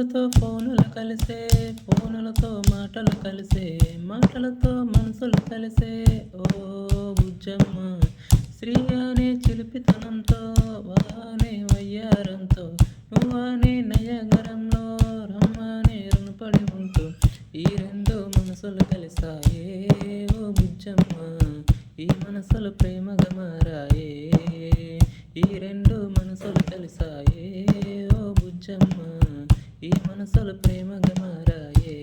ఫోనులతో ఫోనులు కలిసే, ఫోనులతో మాటలు కలిసే, మాటలతో మనసులు కలిసే. ఓ బుజ్జమ్మ శ్రీ అనే చిలిపితనంతో, వానే వయ్యారంతో, నువ్వనే నయగరంలో రమ్మనే రుణపడి ఉంటూ, ఈ రెండు మనసులు కలిసాయే. ఓ బుజ్జమ్మ ఈ మనసులు ప్రేమగా మారాయే, ఈ రెండు మనసులు కలిసాయే. ఓ బుజ్జమ్మ ఈ మనసులు ప్రేమగా మారాయే.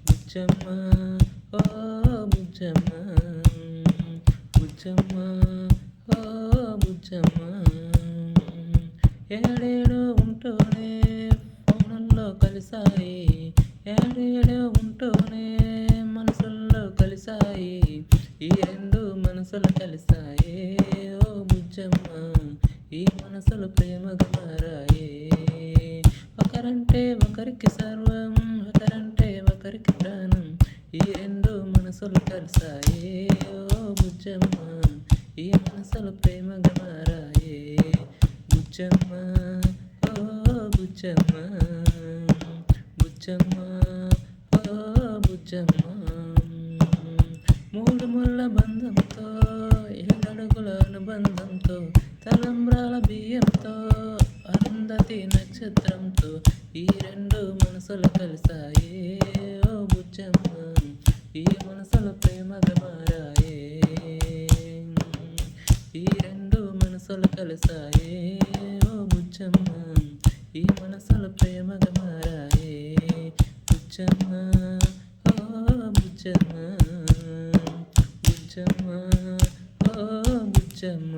బుజ్జమ్మ ఓ బుజ్జమ్మ, బుజ్జమ్మ ఓ బుజ్జమ్మ. ఏడేడు ఉంటూనే ఫోనుల్లో కలిసాయి, ఏడేడు ఉంటూనే మనసుల్లో కలిసాయి, ఈ రెండు మనసులు కలిసాయే. ఓ బుజ్జమ్మ ఈ మనసులు ప్రేమగా మారాయే. ఒకరంటే ఒకరికి సర్వం, ఒకరంటే ఒకరికి ప్రాణం, ఈ రెండు మనసులు కలిసాయే. ఓ బుజ్జమ్మ ఈ మనసులు ప్రేమగా మారాయే. బుజ్జమ్మ ఓ బుజ్జమ్మ, బుజ్జమ్మ ఓ బుజ్జమ్మ. మూడు ముళ్ళ బంధంతో, ఏడడుగుల అనుబంధంతో, తలంబ్రాల బియ్యంతో, అరుంధతి నక్షత్రంతో, ఈ రెండు మనసులు కలిసాయే. ఓ బుజ్జమ్మ ఈ మనసులు ప్రేమగా మారాయే, ఈ రెండు మనసులు కలిసాయే. ఓ బుజ్జమ్మ ఈ మనసులు ప్రేమగా మారాయే. బుజ్జమ్మ ఓ బుజ్జమ్మ, బుజ్జమ్మ ఓ బుజ్జమ్మ.